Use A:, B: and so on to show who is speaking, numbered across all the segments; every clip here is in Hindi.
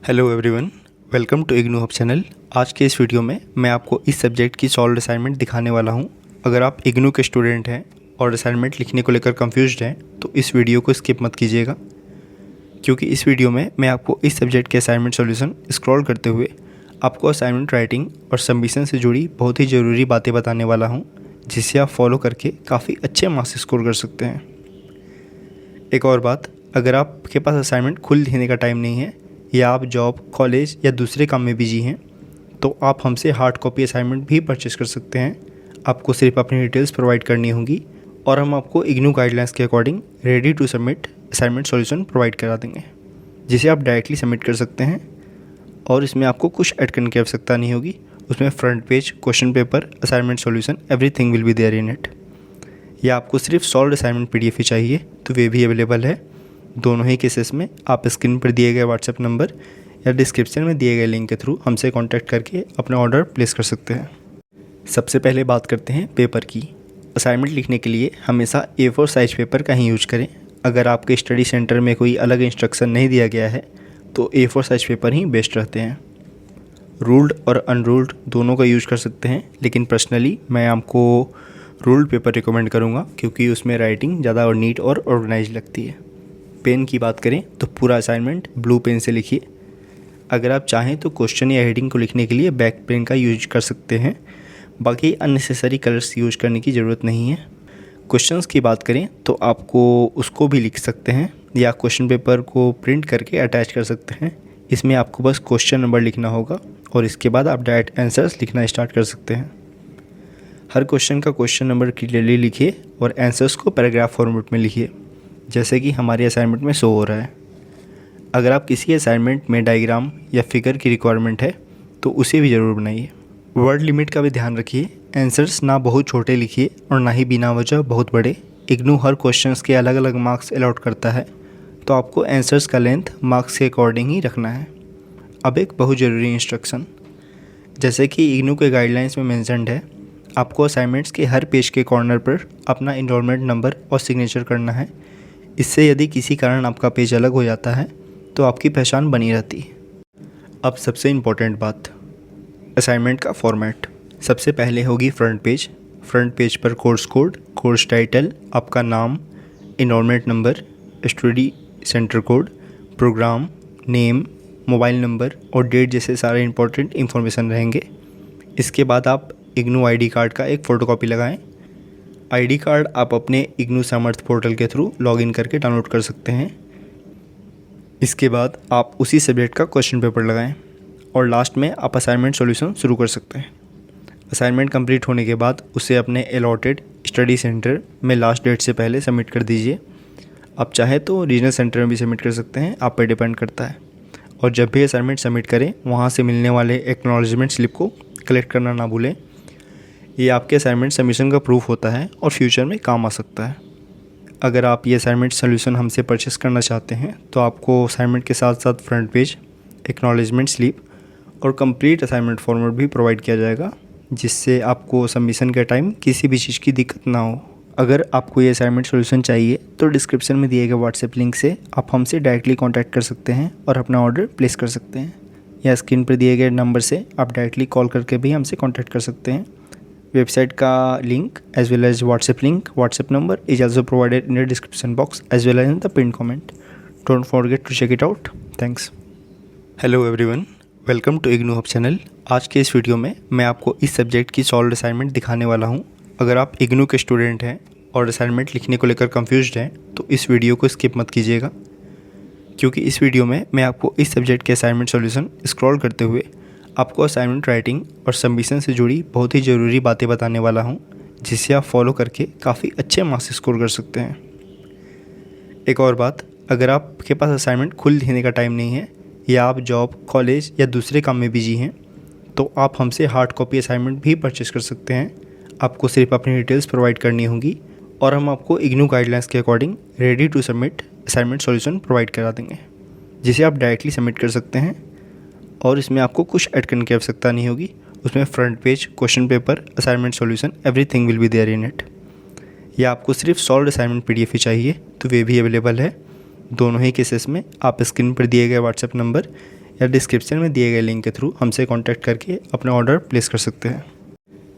A: Hello everyone, welcome to IGNOU hub channel. आज के इस वीडियो में मैं आपको इस सब्जेक्ट की सॉल्व असाइनमेंट दिखाने वाला हूं। अगर आप इग्नू के स्टूडेंट हैं और असाइनमेंट लिखने को लेकर कंफ्यूज्ड हैं तो इस वीडियो को स्किप मत कीजिएगा, क्योंकि इस वीडियो में मैं आपको इस सब्जेक्ट के असाइनमेंट सॉल्यूशन स्क्रॉल करते हुए आपको असाइनमेंट राइटिंग और सबमिशन से जुड़ी बहुत ही ज़रूरी बातें बताने वाला हूँ, जिसे आप फॉलो करके काफ़ी अच्छे मार्क्स स्कोर कर सकते हैं। एक और बात, अगर आपके पास असाइनमेंट खुद लिखने का टाइम नहीं है या आप जॉब, कॉलेज या दूसरे काम में बिजी हैं तो आप हमसे हार्ड कॉपी असाइनमेंट भी परचेस कर सकते हैं। आपको सिर्फ अपनी डिटेल्स प्रोवाइड करनी होगी और हम आपको इग्नू गाइडलाइंस के according ready to submit assignment solution provide करा देंगे, जिसे आप डायरेक्टली सबमिट कर सकते हैं और इसमें आपको कुछ ऐड करने की आवश्यकता नहीं होगी। उसमें front page, question paper, assignment solution, everything will be there in it. या आपको सिर्फ सॉल्व असाइनमेंट PDF ही चाहिए तो वे भी अवेलेबल है। दोनों ही केसेस में आप स्क्रीन पर दिए गए व्हाट्सएप नंबर या डिस्क्रिप्शन में दिए गए लिंक के थ्रू हमसे कांटेक्ट करके अपना ऑर्डर प्लेस कर सकते हैं। सबसे पहले बात करते हैं पेपर की। असाइनमेंट लिखने के लिए हमेशा A4 साइज पेपर का ही यूज करें। अगर आपके स्टडी सेंटर में कोई अलग इंस्ट्रक्शन नहीं दिया गया है तो A4 साइज पेपर ही बेस्ट रहते हैं। रूल्ड और अनरूल्ड दोनों का यूज कर सकते हैं, लेकिन पर्सनली मैं आपको रूल्ड पेपर रिकमेंड करूँगा क्योंकि उसमें राइटिंग ज़्यादा और नीट और ऑर्गेनाइज लगती है। पेन की बात करें तो पूरा असाइनमेंट ब्लू पेन से लिखिए। अगर आप चाहें तो क्वेश्चन या हेडिंग को लिखने के लिए ब्लैक पेन का यूज कर सकते हैं। बाकी अननेसेसरी कलर्स यूज करने की ज़रूरत नहीं है। क्वेश्चंस की बात करें तो आपको उसको भी लिख सकते हैं या क्वेश्चन पेपर को प्रिंट करके अटैच कर सकते हैं। इसमें आपको बस क्वेश्चन नंबर लिखना होगा और इसके बाद आप डायरेक्ट आंसर्स लिखना स्टार्ट कर सकते हैं। हर क्वेश्चन का क्वेश्चन नंबर क्लियरली लिखिए और आंसर्स को पैराग्राफ फॉर्मेट में लिखिए, जैसे कि हमारे असाइनमेंट में शो हो रहा है। अगर आप किसी असाइनमेंट में डायग्राम या फिगर की रिक्वायरमेंट है तो उसे भी ज़रूर बनाइए। वर्ड लिमिट का भी ध्यान रखिए। आंसर्स ना बहुत छोटे लिखिए और ना ही बिना वजह बहुत बड़े। इग्नू हर क्वेश्चंस के अलग अलग मार्क्स अलॉट करता है, तो आपको आंसर्स का लेंथ मार्क्स के अकॉर्डिंग ही रखना है। अब एक बहुत ज़रूरी इंस्ट्रक्शन, जैसे कि इग्नू के गाइडलाइंस में मेंशन्ड है, आपको असाइनमेंट्स के हर पेज के कॉर्नर पर अपना इनरोलमेंट नंबर और सिग्नेचर करना है। इससे यदि किसी कारण आपका पेज अलग हो जाता है तो आपकी पहचान बनी रहती है। अब सबसे इम्पोर्टेंट बात, असाइनमेंट का फॉर्मेट। सबसे पहले होगी फ्रंट पेज। फ्रंट पेज पर कोर्स कोड, कोर्स टाइटल, आपका नाम, enrolment number, study centre code, programme name, mobile number और डेट जैसे सारे इंपॉर्टेंट इन्फॉर्मेशन रहेंगे। इसके बाद आप इग्नू ID कार्ड का एक फ़ोटोकॉपी लगाएं। ID कार्ड आप अपने इग्नू सामर्थ पोर्टल के थ्रू लॉगिन करके डाउनलोड कर सकते हैं। इसके बाद आप उसी सब्जेक्ट का क्वेश्चन पेपर लगाएं और लास्ट में आप असाइनमेंट सॉल्यूशन शुरू कर सकते हैं। असाइनमेंट कंप्लीट होने के बाद उसे अपने अलॉटेड स्टडी सेंटर में लास्ट डेट से पहले सबमिट कर दीजिए। आप चाहे तो रीजनल सेंटर में भी सबमिट कर सकते हैं, आप पर डिपेंड करता है। और जब भी असाइनमेंट सबमिट करें वहाँ से मिलने वाले एक्नॉलेजमेंट स्लिप को कलेक्ट करना ना भूलें। ये आपके असाइनमेंट सबमिशन का प्रूफ होता है और फ्यूचर में काम आ सकता है। अगर आप ये असाइनमेंट सॉल्यूशन हमसे परचेस करना चाहते हैं तो आपको असाइनमेंट के साथ साथ फ्रंट पेज, एक्नॉलेजमेंट स्लिप और कंप्लीट असाइनमेंट फॉर्मेट भी प्रोवाइड किया जाएगा, जिससे आपको सबमिशन के टाइम किसी भी चीज़ की दिक्कत ना हो। अगर आपको ये असाइनमेंट सॉल्यूशन चाहिए तो डिस्क्रिप्शन में दिए गए व्हाट्सएप लिंक से आप हमसे डायरेक्टली कॉन्टैक्ट कर सकते हैं और अपना ऑर्डर प्लेस कर सकते हैं, या स्क्रीन पर दिए गए नंबर से आप डायरेक्टली कॉल करके भी हमसे कॉन्टैक्ट कर सकते हैं। वेबसाइट का link as well as WhatsApp link, WhatsApp number is also provided in the description box as well as in the pinned comment. Don't forget to check it out. Thanks. Hello everyone, welcome to IGNOU hub channel. आज के इस वीडियो में मैं आपको इस सब्जेक्ट की सॉल्व असाइनमेंट दिखाने वाला हूँ। अगर आप इग्नू के स्टूडेंट हैं और असाइनमेंट लिखने को लेकर कंफ्यूज्ड हैं तो इस वीडियो को स्किप मत कीजिएगा, क्योंकि इस वीडियो में मैं आपको इस सब्जेक्ट के असाइनमेंट सॉल्यूशन स्क्रॉल करते हुए आपको असाइनमेंट राइटिंग और सबमिशन से जुड़ी बहुत ही ज़रूरी बातें बताने वाला हूं, जिसे आप फॉलो करके काफ़ी अच्छे मार्क्स स्कोर कर सकते हैं। एक और बात, अगर आपके पास असाइनमेंट खुद लिखने का टाइम नहीं है या आप जॉब, कॉलेज या दूसरे काम में बिजी हैं तो आप हमसे हार्ड कॉपी असाइनमेंट भी परचेस कर सकते हैं। आपको सिर्फ अपनी डिटेल्स प्रोवाइड करनी होगी और हम आपको इग्नू गाइडलाइंस के according ready to submit assignment solution provide करा देंगे, जिसे आप डायरेक्टली सबमिट कर सकते हैं और इसमें आपको कुछ ऐड करने की आवश्यकता नहीं होगी। उसमें front page, question paper, assignment solution, everything will be there in it. या आपको सिर्फ सॉल्व असाइनमेंट PDF ही चाहिए तो वे भी अवेलेबल है। दोनों ही केसेस में आप स्क्रीन पर दिए गए व्हाट्सएप नंबर या डिस्क्रिप्शन में दिए गए लिंक के थ्रू हमसे कांटेक्ट करके अपना ऑर्डर प्लेस कर सकते हैं।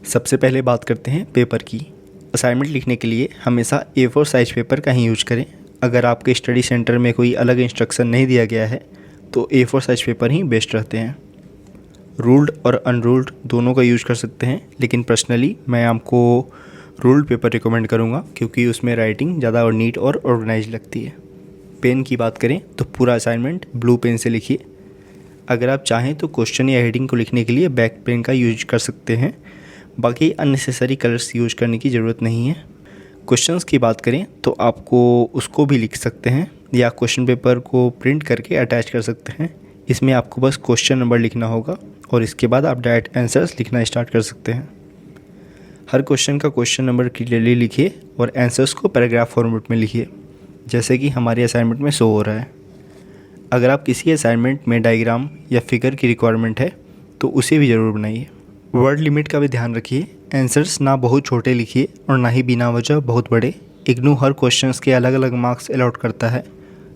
A: सबसे पहले बात करते हैं पेपर की। असाइनमेंट लिखने के लिए हमेशा A4 साइज़ पेपर का ही यूज करें। अगर आपके स्टडी सेंटर में कोई अलग इंस्ट्रक्शन नहीं दिया गया है तो A4 साइज़ पेपर ही बेस्ट रहते हैं। रूल्ड और अनरूल्ड दोनों का यूज़ कर सकते हैं, लेकिन पर्सनली मैं आपको रूल्ड पेपर रिकमेंड करूँगा क्योंकि उसमें राइटिंग ज़्यादा और नीट और ऑर्गेनाइज लगती है। पेन की बात करें तो पूरा असाइनमेंट ब्लू पेन से लिखिए। अगर आप चाहें तो क्वेश्चन या हेडिंग को लिखने के लिए ब्लैक पेन का यूज कर सकते हैं, बाकी अननेसेसरी कलर्स यूज करने की ज़रूरत नहीं है। क्वेश्चंस की बात करें तो आपको उसको भी लिख सकते हैं या क्वेश्चन पेपर को प्रिंट करके अटैच कर सकते हैं। इसमें आपको बस क्वेश्चन नंबर लिखना होगा और इसके बाद आप डायरेक्ट आंसर्स लिखना स्टार्ट कर सकते हैं। हर क्वेश्चन का क्वेश्चन नंबर क्लियरली लिखिए और आंसर्स को पैराग्राफ फॉर्मेट में लिखिए, जैसे कि हमारी असाइनमेंट में शो हो रहा है। अगर आप किसी असाइनमेंट में डायग्राम या फिगर की रिक्वायरमेंट है तो उसे भी ज़रूर बनाइए। वर्ड लिमिट का भी ध्यान रखिए। आंसर्स ना बहुत छोटे लिखिए और ना ही बिना वजह बहुत बड़े। इग्नू हर क्वेश्चंस के अलग अलग मार्क्स अलॉट करता है,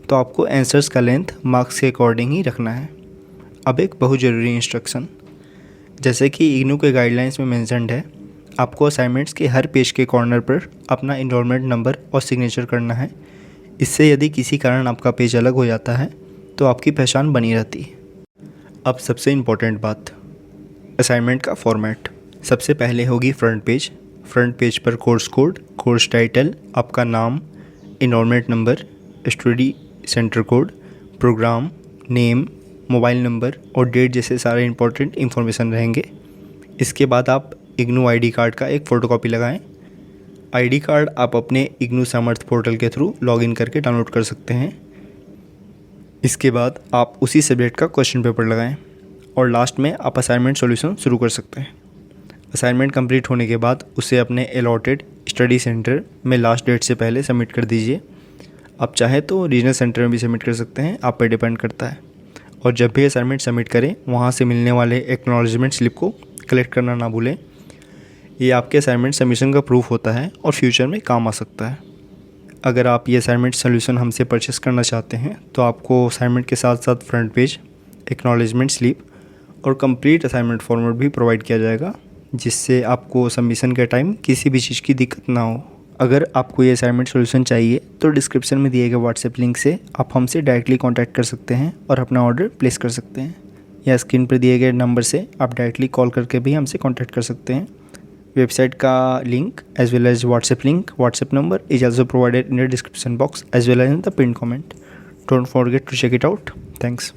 A: तो आपको आंसर्स का लेंथ मार्क्स के अकॉर्डिंग ही रखना है। अब एक बहुत ज़रूरी इंस्ट्रक्शन, जैसे कि इग्नू के गाइडलाइंस में मेंशन्ड है, आपको असाइनमेंट्स के हर पेज के कॉर्नर पर अपना इनरोलमेंट नंबर और सिग्नेचर करना है। इससे यदि किसी कारण आपका पेज अलग हो जाता है तो आपकी पहचान बनी रहती है। अब सबसे इम्पोर्टेंट बात, असाइनमेंट का फॉर्मेट। सबसे पहले होगी फ्रंट पेज। फ्रंट पेज पर कोर्स कोड, कोर्स टाइटल, आपका नाम, enrolment number, study centre code, programme name, mobile number और डेट जैसे सारे इंपॉर्टेंट इन्फॉर्मेशन रहेंगे। इसके बाद आप इग्नू आईडी कार्ड का एक फ़ोटोकॉपी लगाएं। आईडी कार्ड आप अपने इग्नू सामर्थ पोर्टल के थ्रू लॉगिन करके डाउनलोड कर सकते हैं। इसके बाद आप उसी सब्जेक्ट का क्वेश्चन पेपर लगाएं और लास्ट में आप असाइनमेंट सॉल्यूशन शुरू कर सकते हैं। असाइनमेंट कंप्लीट होने के बाद उसे अपने अलॉटेड स्टडी सेंटर में लास्ट डेट से पहले सबमिट कर दीजिए। आप चाहे तो रीजनल सेंटर में भी सबमिट कर सकते हैं, आप पे डिपेंड करता है। और जब भी असाइनमेंट सबमिट करें वहाँ से मिलने वाले एक्नॉलेजमेंट स्लिप को कलेक्ट करना ना भूलें। ये आपके असाइनमेंट सबमिशन का प्रूफ होता है और फ्यूचर में काम आ सकता है। अगर आप ये असाइनमेंट सोल्यूशन हमसे परचेस करना चाहते हैं तो आपको असाइनमेंट के साथ साथ फ्रंट पेज, एक्नॉलेजमेंट स्लिप और कंप्लीट असाइनमेंट फॉर्मेट भी प्रोवाइड किया जाएगा, जिससे आपको सबमिशन के टाइम किसी भी चीज़ की दिक्कत ना हो। अगर आपको ये असाइनमेंट सोल्यूशन चाहिए तो डिस्क्रिप्शन में दिए गए व्हाट्सएप लिंक से आप हमसे डायरेक्टली कांटेक्ट कर सकते हैं और अपना ऑर्डर प्लेस कर सकते हैं, या स्क्रीन पर दिए गए नंबर से आप डायरेक्टली कॉल करके भी हमसे कॉन्टैक्ट कर सकते हैं। वेबसाइट का link as well as WhatsApp link, WhatsApp number is also provided in the description box as well as in the pinned comment. Don't forget to check it out. Thanks.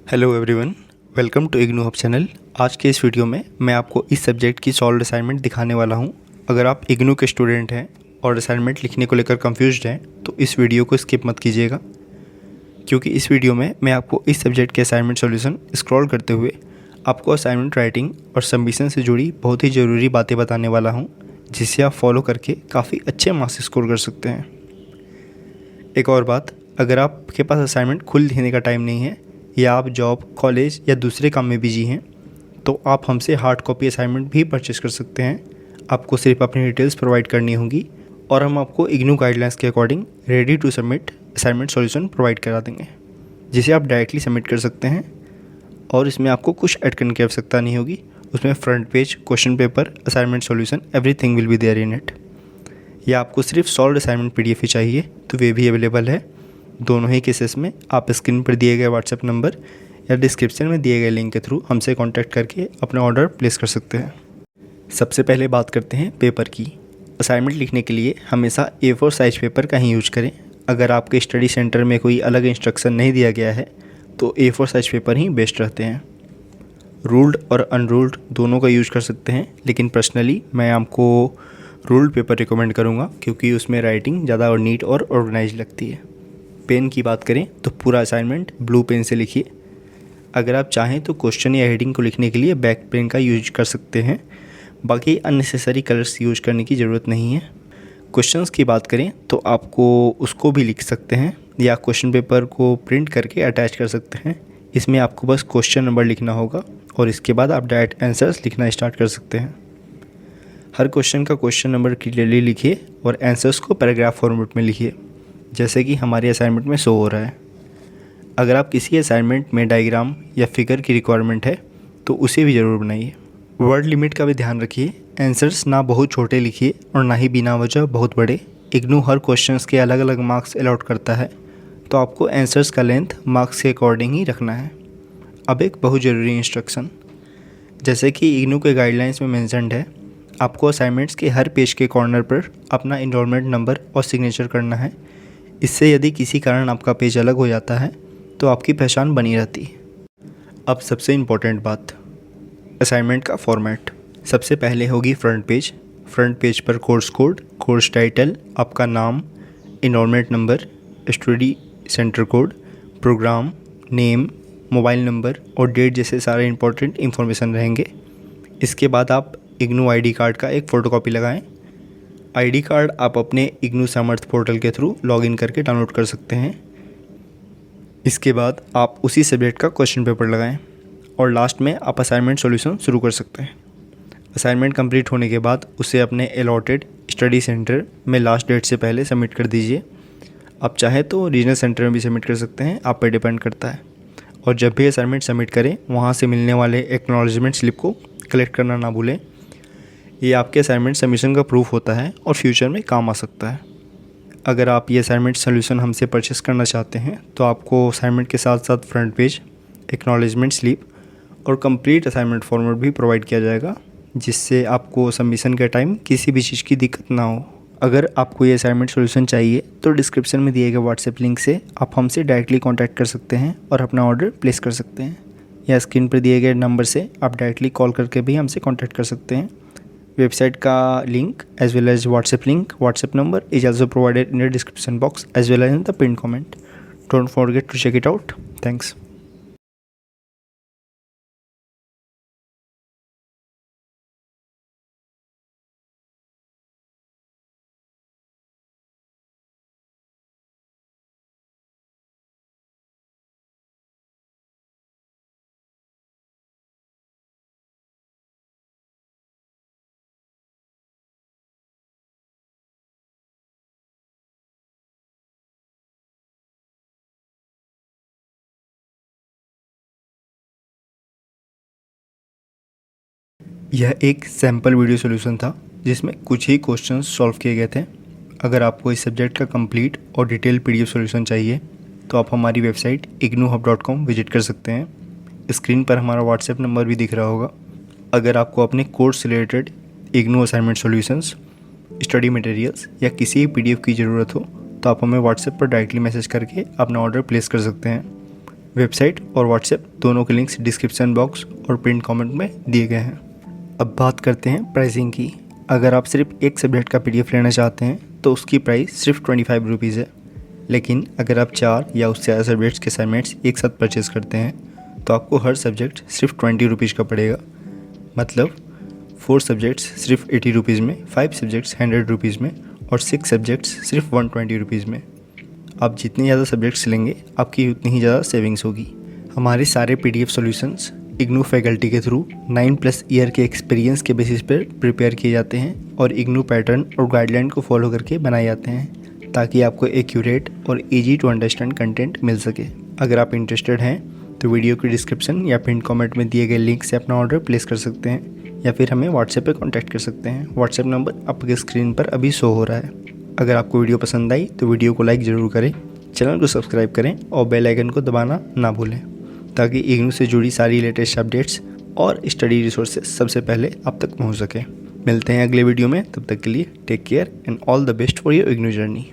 A: Hello everyone, welcome to IGNOU hub channel. आज के इस वीडियो में मैं आपको इस सब्जेक्ट की सॉल्व्ड असाइनमेंट दिखाने वाला हूं। अगर आप इग्नू के स्टूडेंट हैं और असाइनमेंट लिखने को लेकर कंफ्यूज्ड हैं तो इस वीडियो को स्किप मत कीजिएगा, क्योंकि इस वीडियो में मैं आपको इस सब्जेक्ट के असाइनमेंट सॉल्यूशन स्क्रॉल करते हुए आपको असाइनमेंट राइटिंग और सबमिशन से जुड़ी बहुत ही ज़रूरी बातें बताने वाला हूं, जिसे आप फॉलो करके काफ़ी अच्छे मार्क्स स्कोर कर सकते हैं। एक और बात, अगर आपके पास असाइनमेंट खुद लिखने का टाइम नहीं है या आप जॉब, कॉलेज या दूसरे काम में बिजी हैं तो आप हमसे हार्ड कॉपी असाइनमेंट भी परचेस कर सकते हैं। आपको सिर्फ अपनी डिटेल्स प्रोवाइड करनी होगी और हम आपको इग्नू गाइडलाइंस के according ready to submit assignment solution provide करा देंगे, जिसे आप डायरेक्टली सबमिट कर सकते हैं और इसमें आपको कुछ ऐड करने की आवश्यकता नहीं होगी। उसमें front page, question paper, assignment solution, everything will be there in it. या आपको सिर्फ सॉल्व्ड असाइनमेंट पीडीएफ ही चाहिए तो वे भी अवेलेबल है। दोनों ही केसेस में आप स्क्रीन पर दिए गए व्हाट्सएप नंबर या डिस्क्रिप्शन में दिए गए लिंक के थ्रू हमसे कॉन्टैक्ट करके अपना ऑर्डर प्लेस कर सकते हैं। सबसे पहले बात करते हैं पेपर की। असाइनमेंट लिखने के लिए हमेशा A4 साइज़ पेपर का ही यूज करें। अगर आपके स्टडी सेंटर में कोई अलग इंस्ट्रक्शन नहीं दिया गया है तो A4 साइज़ पेपर ही बेस्ट रहते हैं। रूल्ड और अनरूल्ड दोनों का यूज़ कर सकते हैं, लेकिन पर्सनली मैं आपको रूल्ड पेपर रिकमेंड करूँगा क्योंकि उसमें राइटिंग ज़्यादा और नीट और ऑर्गेनाइज लगती है। पेन की बात करें तो पूरा असाइनमेंट ब्लू पेन से लिखिए। अगर आप चाहें तो क्वेश्चन या हेडिंग को लिखने के लिए ब्लैक पेन का यूज कर सकते हैं, बाकी अननेसेसरी कलर्स यूज करने की ज़रूरत नहीं है। क्वेश्चंस की बात करें तो आपको उसको भी लिख सकते हैं या क्वेश्चन पेपर को प्रिंट करके अटैच कर सकते हैं। इसमें आपको बस क्वेश्चन नंबर लिखना होगा और इसके बाद आप डायरेक्ट आंसर्स लिखना स्टार्ट कर सकते हैं। हर क्वेश्चन का क्वेश्चन नंबर क्लियरली लिखिए और आंसर्स को पैराग्राफ फॉर्मेट में लिखिए, जैसे कि हमारी असाइनमेंट में शो हो रहा है। अगर आप किसी असाइनमेंट में डायग्राम या फिगर की रिक्वायरमेंट है तो उसे भी ज़रूर बनाइए। वर्ड लिमिट का भी ध्यान रखिए। आंसर्स ना बहुत छोटे लिखिए और ना ही बिना वजह बहुत बड़े। इग्नू हर क्वेश्चंस के अलग अलग मार्क्स अलॉट करता है, तो आपको आंसर्स का लेंथ मार्क्स के अकॉर्डिंग ही रखना है। अब एक बहुत ज़रूरी इंस्ट्रक्शन, जैसे कि इग्नू के गाइडलाइंस में मेंशन्ड है, आपको असाइनमेंट्स के हर पेज के कॉर्नर पर अपना इनरोलमेंट नंबर और सिग्नेचर करना है। इससे यदि किसी कारण आपका पेज अलग हो जाता है तो आपकी पहचान बनी रहती है। अब सबसे इम्पोर्टेंट बात, असाइनमेंट का फॉर्मेट। सबसे पहले होगी फ्रंट पेज। फ्रंट पेज पर कोर्स कोड, कोर्स टाइटल, आपका नाम, enrolment number, study centre code, programme name, mobile number और डेट जैसे सारे इंपॉर्टेंट इन्फॉर्मेशन रहेंगे। इसके बाद आप इग्नू आईडी कार्ड का एक फ़ोटोकॉपी लगाएं। आईडी कार्ड आप अपने इग्नू सामर्थ पोर्टल के थ्रू लॉगिन करके डाउनलोड कर सकते हैं। इसके बाद आप उसी सब्जेक्ट का क्वेश्चन पेपर लगाएं और लास्ट में आप असाइनमेंट सॉल्यूशन शुरू कर सकते हैं। असाइनमेंट कंप्लीट होने के बाद उसे अपने अलॉटेड स्टडी सेंटर में लास्ट डेट से पहले सबमिट कर दीजिए। आप चाहे तो रीजनल सेंटर में भी सबमिट कर सकते हैं, आप पर डिपेंड करता है। और जब भी असाइनमेंट सबमिट करें वहाँ से मिलने वाले एक्नॉलेजमेंट स्लिप को कलेक्ट करना ना भूलें। ये आपके असाइनमेंट सबमिशन का प्रूफ होता है और फ्यूचर में काम आ सकता है। अगर आप ये असाइनमेंट सोल्यूशन हमसे परचेस करना चाहते हैं तो आपको असाइनमेंट के साथ साथ फ्रंट पेज, एक्नॉलेजमेंट स्लिप और कंप्लीट असाइनमेंट फॉर्मेट भी प्रोवाइड किया जाएगा, जिससे आपको सबमिशन के टाइम किसी भी चीज़ की दिक्कत ना हो। अगर आपको ये असाइनमेंट सोल्यूशन चाहिए तो डिस्क्रिप्शन में दिए गए व्हाट्सएप लिंक से आप हमसे डायरेक्टली कॉन्टैक्ट कर सकते हैं और अपना ऑर्डर प्लेस कर सकते हैं, या स्क्रीन पर दिए गए नंबर से आप डायरेक्टली कॉल करके भी हमसे कॉन्टैक्ट कर सकते हैं। वेबसाइट का link as well as WhatsApp link, WhatsApp number is also provided in the description box as well as in the pinned comment. Don't forget to check it out. Thanks. यह एक सैम्पल वीडियो सॉल्यूशन था जिसमें कुछ ही क्वेश्चंस सॉल्व किए गए थे। अगर आपको इस सब्जेक्ट का कंप्लीट और डिटेल पीडीएफ सॉल्यूशन चाहिए तो आप हमारी वेबसाइट ignuhub.com विजिट कर सकते हैं। स्क्रीन पर हमारा व्हाट्सएप नंबर भी दिख रहा होगा। अगर आपको अपने कोर्स से related IGNOU assignment solutions, study materials या किसी पीडीएफ की ज़रूरत हो तो आप हमें व्हाट्सएप पर डायरेक्टली मैसेज करके अपना ऑर्डर प्लेस कर सकते हैं। वेबसाइट और व्हाट्सएप दोनों के लिंक्स डिस्क्रिप्शन बॉक्स और पिन कमेंट में दिए गए हैं। अब बात करते हैं प्राइसिंग की। अगर आप सिर्फ एक सब्जेक्ट का पीडीएफ लेना चाहते हैं तो उसकी प्राइस सिर्फ 25 रुपीज़ है। लेकिन अगर आप 4 या उससे ज़्यादा सब्जेक्ट्स के असाइनमेंट्स एक साथ परचेज़ करते हैं तो आपको हर सब्जेक्ट सिर्फ 20 रुपीज़ का पड़ेगा। मतलब 4 सब्जेक्ट्स सिर्फ 80 रुपीज़ में, 5 सब्जेक्ट्स 100 रुपीज़ में और 6 सब्जेक्ट्स सिर्फ 120 रुपीज़ में। आप जितनी ज़्यादा सब्जेक्ट्स लेंगे आपकी उतनी ही ज़्यादा सेविंग्स होगी। हमारे सारे पीडीएफ सॉल्यूशंस इग्नू फैकल्टी के थ्रू 9+ ईयर के एक्सपीरियंस के बेसिस पर प्रिपेयर किए जाते हैं और इग्नू पैटर्न और गाइडलाइन को फॉलो करके बनाए जाते हैं ताकि आपको एक्यूरेट और इजी टू अंडरस्टैंड कंटेंट मिल सके। अगर आप इंटरेस्टेड हैं तो वीडियो के डिस्क्रिप्शन या पिन कमेंट में दिए गए लिंक से अपना ऑर्डर प्लेस कर सकते हैं या फिर हमें व्हाट्सएप पे कांटेक्ट कर सकते हैं। व्हाट्सएप नंबर आपके स्क्रीन पर अभी शो हो रहा है। अगर आपको वीडियो पसंद आई तो वीडियो को लाइक ज़रूर करें, चैनल को सब्सक्राइब करें और बेल आइकन को दबाना ना भूलें ताकि इग्नू से जुड़ी सारी लेटेस्ट अपडेट्स और स्टडी रिसोर्सेज सबसे पहले आप तक पहुंच सके। मिलते हैं अगले वीडियो में, तब तक के लिए take care and all the best for your IGNOU journey.